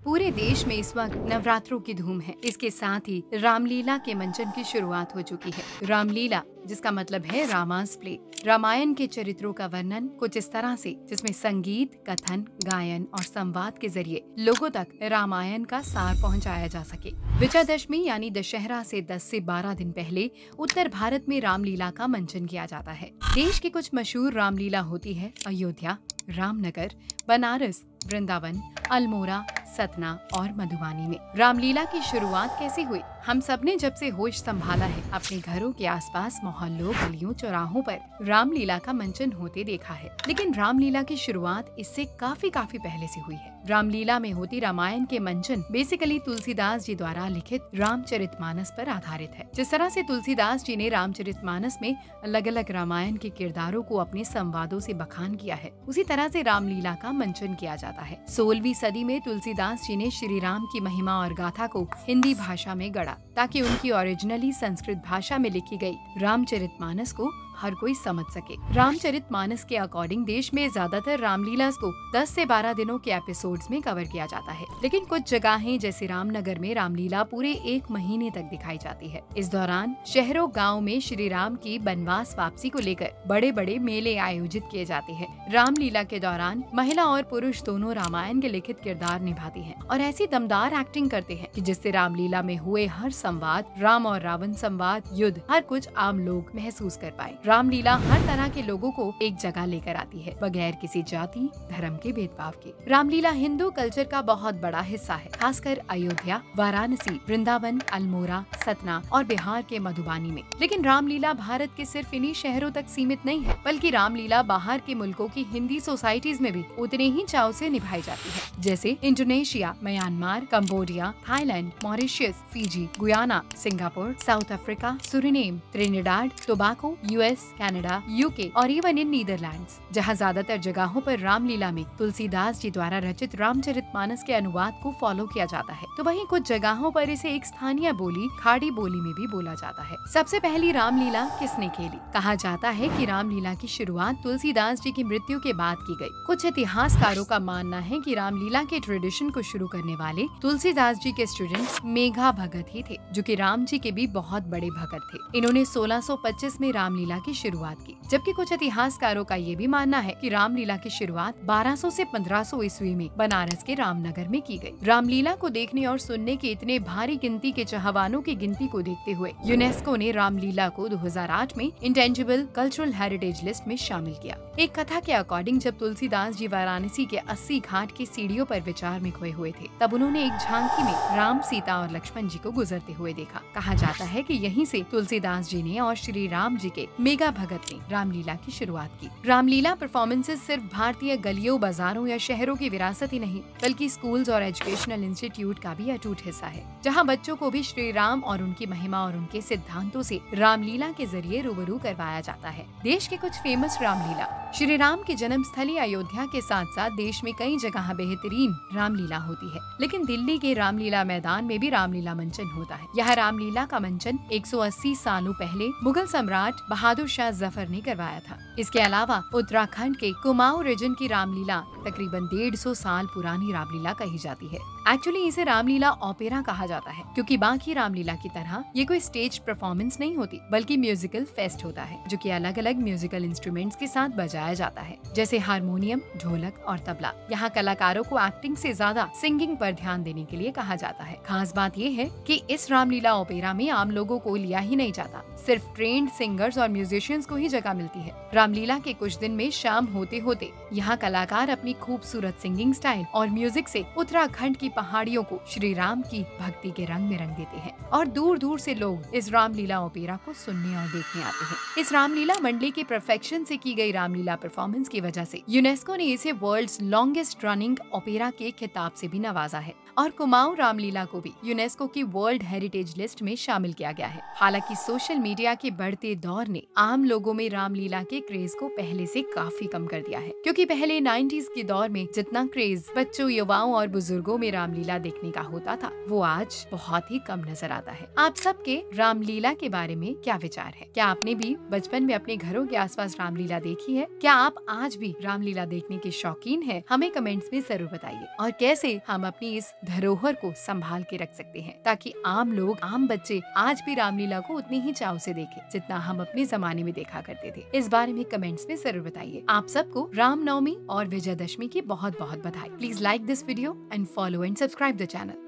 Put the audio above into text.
पूरे देश में इस वक्त नवरात्रों की धूम है। इसके साथ ही रामलीला के मंचन की शुरुआत हो चुकी है। रामलीला जिसका मतलब है रामास प्ले, रामायण के चरित्रों का वर्णन कुछ इस तरह से, जिसमें संगीत, कथन, गायन और संवाद के जरिए लोगों तक रामायण का सार पहुंचाया जा सके। विजयादशमी यानी दशहरा से 10 से 12 दिन पहले उत्तर भारत में रामलीला का मंचन किया जाता है। देश की कुछ मशहूर रामलीला होती है अयोध्या, रामनगर, बनारस, वृंदावन, अल्मोड़ा, सतना और मधुबनी में। रामलीला की शुरुआत कैसे हुई? हम सबने जब से होश संभाला है अपने घरों के आसपास मोहल्लों, गलियों, चौराहों पर रामलीला का मंचन होते देखा है। लेकिन रामलीला की शुरुआत इससे काफी पहले से हुई है। रामलीला में होती रामायण के मंचन बेसिकली तुलसीदास जी द्वारा लिखित रामचरितमानस पर आधारित है। जिस तरह से तुलसीदास जी ने रामचरितमानस में अलग अलग रामायण के किरदारों को अपने संवादों से बखान किया है, उसी तरह से रामलीला का मंचन किया जाता है। 16वीं सदी में तुलसीदास जी ने श्री राम की महिमा और गाथा को हिंदी भाषा में गढ़ा, ताकि उनकी ओरिजिनली संस्कृत भाषा में लिखी गई रामचरितमानस को हर कोई समझ सके। रामचरितमानस के अकॉर्डिंग देश में ज्यादातर रामलीला को 10 से 12 दिनों के एपिसोड्स में कवर किया जाता है, लेकिन कुछ जगहें जैसे रामनगर में रामलीला पूरे 1 महीने तक दिखाई जाती है। इस दौरान शहरों गाँव में श्री राम की वनवास वापसी को लेकर बड़े बड़े मेले आयोजित किए जाते हैं। रामलीला के दौरान महिला और पुरुष दोनों रामायण के लिखित किरदार निभाती हैं और ऐसी दमदार एक्टिंग करते हैं कि जिससे रामलीला में हुए हर संवाद, राम और रावण संवाद, युद्ध, हर कुछ आम लोग महसूस कर पाए। रामलीला हर तरह के लोगों को एक जगह लेकर आती है, बगैर किसी जाति धर्म के भेदभाव के। रामलीला हिंदू कल्चर का बहुत बड़ा हिस्सा है, खासकर अयोध्या, वाराणसी, वृंदावन, अल्मोड़ा, सतना और बिहार के मधुबनी में। लेकिन रामलीला भारत के सिर्फ इन्हीं शहरों तक सीमित नहीं है, बल्कि रामलीला बाहर के मुल्कों की हिंदी सोसाइटीज में भी उतने ही चाव से निभाई जाती है, जैसे Indonesia, Myanmar, Cambodia, Thailand, Mauritius, Fiji, Guyana, Singapore, South Africa, Suriname, Trinidad, Tobago, US, Canada, UK और इवन इन नीदरलैंड्स, जहां ज्यादातर जगहों पर रामलीला में तुलसीदास जी द्वारा रचित रामचरितमानस के अनुवाद को फॉलो किया जाता है, तो वहीं कुछ जगहों पर इसे एक स्थानीय बोली, खाड़ी बोली में भी बोला जाता है। सबसे पहली रामलीला किसने खेली? कहा जाता है कि रामलीला की शुरुआत तुलसीदास जी की मृत्यु के बाद की गई। कुछ इतिहासकारों का मानना है कि रामलीला के ट्रेडिशन को शुरू करने वाले तुलसीदास जी के स्टूडेंट मेघा भगत ही थे, जो कि राम जी के भी बहुत बड़े भगत थे। इन्होंने 1625 में रामलीला की शुरुआत की, जबकि कुछ इतिहासकारों का ये भी मानना है कि रामलीला की शुरुआत 1200 से 1500 ईस्वी में बनारस के रामनगर में की गई। रामलीला को देखने और सुनने की इतने भारी गिनती के चाहवानों की गिनती को देखते हुए यूनेस्को ने रामलीला को 2008 में इंटेंजिबल कल्चरल हेरिटेज लिस्ट में शामिल किया। एक कथा के अकॉर्डिंग जब तुलसीदास जी वाराणसी के 80 घाट की सीढ़ियों पर विचार में खोए हुए थे, तब उन्होंने एक झांकी में राम, सीता और लक्ष्मण जी को गुजरते हुए देखा। कहा जाता है कि यहीं से तुलसीदास जी ने और श्री राम जी के मेघा भगत ने रामलीला की शुरुआत की। रामलीला परफॉर्मेंसेस सिर्फ भारतीय गलियों, बाजारों या शहरों की विरासत ही नहीं, बल्कि स्कूल्स और एजुकेशनल इंस्टीट्यूट का भी अटूट हिस्सा है, जहां बच्चों को भी श्री राम और उनकी महिमा और उनके सिद्धांतों से रामलीला के जरिए रूबरू करवाया जाता है। देश के कुछ फेमस रामलीला। श्री राम की जन्म स्थली अयोध्या के साथ साथ देश में कई जगह बेहतरीन रामलीला होती है, लेकिन दिल्ली के रामलीला मैदान में भी रामलीला मंचन होता है। यह रामलीला का मंचन 180 सालों पहले मुगल सम्राट बहादुर शाह जफर ने करवाया था। इसके अलावा उत्तराखंड के कुमाऊं रीजन की रामलीला तकरीबन 150 साल पुरानी रामलीला कही जाती है। एक्चुअली इसे रामलीला ओपेरा कहा जाता है, क्योंकि बाकी रामलीला की तरह ये कोई स्टेज परफॉर्मेंस नहीं होती, बल्कि म्यूजिकल फेस्ट होता है, जो कि अलग अलग म्यूजिकल इंस्ट्रूमेंट्स के साथ बजाया जाता है, जैसे हारमोनियम, ढोलक और तबला। यहाँ कलाकारों को एक्टिंग से ज्यादा सिंगिंग पर ध्यान देने के लिए कहा जाता है। खास बात ये है कि इस रामलीला ओपेरा में आम लोगों को लिया ही नहीं जाता, सिर्फ ट्रेन्ड सिंगर्स और म्यूजिशियंस को ही जगह मिलती है। रामलीला के कुछ दिन में शाम होते होते यहाँ कलाकार अपनी खूबसूरत सिंगिंग स्टाइल और म्यूजिक से उत्तराखंड की पहाड़ियों को श्री राम की भक्ति के रंग में रंग देते हैं और दूर दूर से लोग इस रामलीला ओपेरा को सुनने और देखने आते हैं। इस रामलीला मंडली के परफेक्शन से की गई रामलीला परफॉर्मेंस की वजह से यूनेस्को ने इसे वर्ल्ड्स लॉन्गेस्ट रनिंग ओपेरा के खिताब से भी नवाजा है और कुमाऊं रामलीला को भी यूनेस्को की वर्ल्ड हेरिटेज लिस्ट में शामिल किया गया है। हालांकि सोशल मीडिया के बढ़ते दौर ने आम लोगों में रामलीला के क्रेज को पहले से काफी कम कर दिया है, क्योंकि क्योंकि पहले 90s के दौर में जितना क्रेज बच्चों, युवाओं और बुजुर्गों में रामलीला देखने का होता था, वो आज बहुत ही कम नजर आता है। आप सबके रामलीला के बारे में क्या विचार है? क्या आपने भी बचपन में अपने घरों के आसपास रामलीला देखी है? क्या आप आज भी रामलीला देखने के शौकीन हैं? हमें कमेंट्स में जरूर बताइए। और कैसे हम अपनी इस धरोहर को संभाल के रख सकते हैं, ताकि आम लोग, आम बच्चे आज भी रामलीला को उतनी ही चाव से देखें जितना हम अपने जमाने में देखा करते थे। इस बारे में कमेंट्स में जरूर बताइए। आप सबको रामनवमी और विजयदशमी की बहुत बहुत बधाई। Please like this video and follow and subscribe the channel.